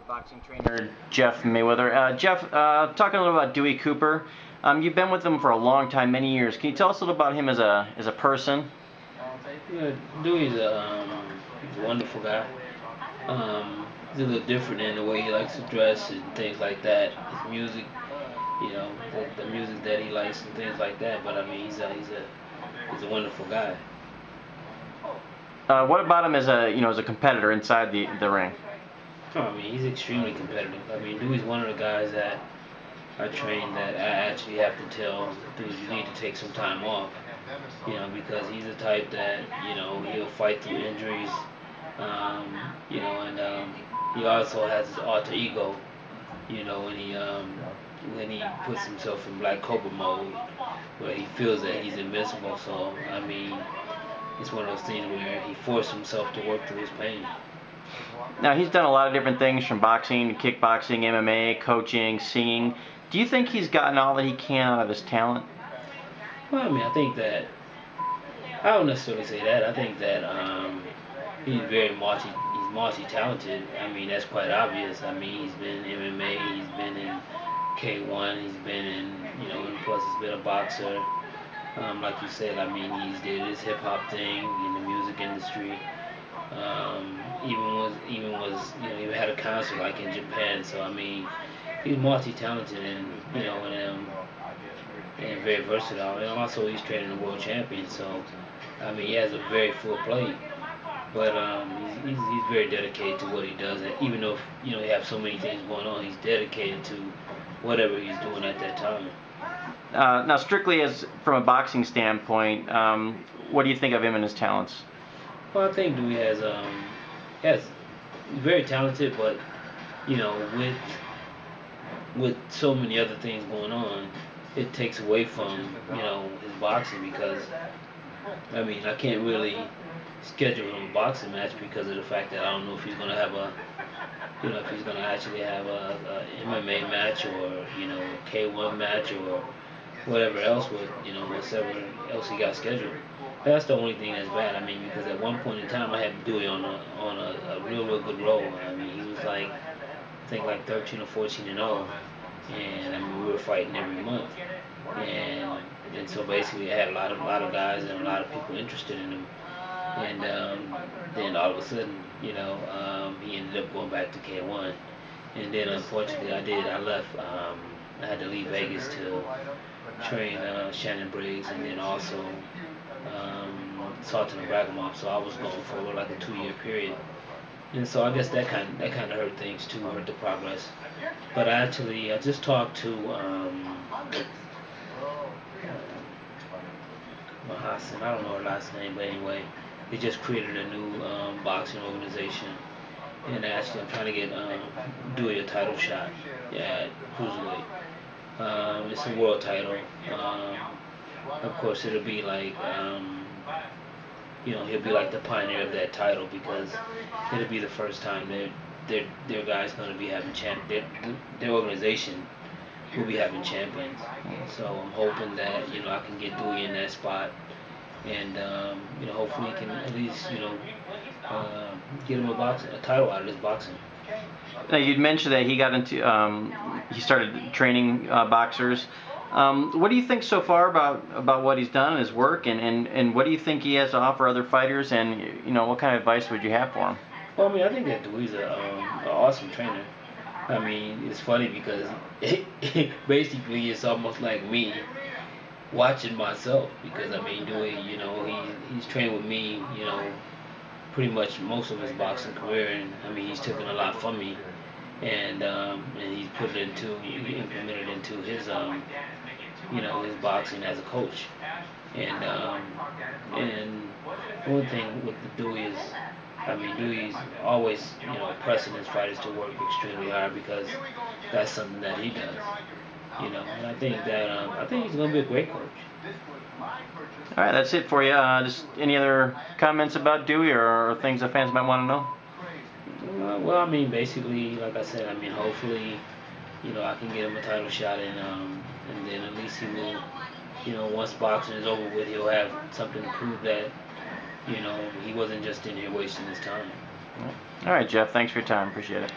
with boxing trainer Jeff Mayweather. Jeff, talking a little about Dewey Cooper. You've been with him for a long time, many years. Can you tell us a little about him as a person? Yeah, Dewey's he's a wonderful guy. He's a little different in the way he likes to dress and things like that. His music, the music that he likes and things like that. But I mean, he's a wonderful guy. What about him as a competitor inside the ring? Oh, I mean, he's extremely competitive. I mean, Dewey's one of the guys that I train that I actually have to tell dudes you need to take some time off. Because he's the type that he'll fight through injuries. Um, and he also has his alter ego. When he puts himself in Black Cobra mode, where he feels that he's invincible. So I mean, it's one of those things where he forced himself to work through his pain. Now, he's done a lot of different things, from boxing to kickboxing, MMA, coaching, singing. Do you think he's gotten all that he can out of his talent? Well, I mean, I don't necessarily say that. I think that he's multi-talented. I mean, that's quite obvious. I mean, he's been in MMA, he's been in K1, he's been and plus he's been a boxer. Like you said, I mean, he's did his hip hop thing in the music industry. Even had a concert like in Japan. So I mean, he's multi-talented and very versatile. And also he's training a world champion. So I mean, he has a very full plate. But he's very dedicated to what he does. And even though you have so many things going on, he's dedicated to whatever he's doing at that time. Now, strictly as from a boxing standpoint, what do you think of him and his talents? Well, I think Dewey has very talented, but you know, with so many other things going on, it takes away from his boxing because I mean I can't really schedule him a boxing match because of the fact that I don't know if he's gonna have if he's gonna actually have a MMA match or K1 match or whatever else whatever else he got scheduled. That's the only thing that's bad. I mean, because at one point in time I had Dewey on a real good roll. I mean, he was like I think like 13 or 14 and 0, and I mean we were fighting every month, and so basically I had a lot of guys and a lot of people interested in him, and then all of a sudden he ended up going back to K1, and then unfortunately I left. I had to leave Vegas to train Shannon Briggs, and then also Sultan Ibragimov. So I was gone for like a 2-year period, and so I guess that kind of hurt things too, hurt the progress. But I just talked to Mahasan. I don't know her last name, but anyway, they just created a new boxing organization, and actually I'm trying to get Dewey a title shot at cruiserweight. It's a world title. Of course, it'll be like he'll be like the pioneer of that title because it'll be the first time their guy's going to be having their organization will be having champions. So I'm hoping that I can get Dewey in that spot, and hopefully he can at least get him a title out of this boxing. Now, you'd mentioned that he started training boxers. What do you think so far about what he's done, his work, and what do you think he has to offer other fighters, and what kind of advice would you have for him? Well, I mean, I think that Dewey's an awesome trainer. I mean, it's funny because basically it's almost like me watching myself because I mean, Dewey, he's trained with me, pretty much most of his boxing career, and I mean, he's taken a lot from me, and he's he implemented into his boxing as a coach, and one thing with the Dewey is, I mean, Dewey's always pressing his fighters to work extremely hard because that's something that he does, and I think he's gonna be a great coach. All right, that's it for you. Just any other comments about Dewey or things that fans might want to know? Well, I mean, basically, like I said, I mean, hopefully, I can get him a title shot, and then at least he will, once boxing is over with, he'll have something to prove that, he wasn't just in here wasting his time. All right, Jeff. Thanks for your time. Appreciate it.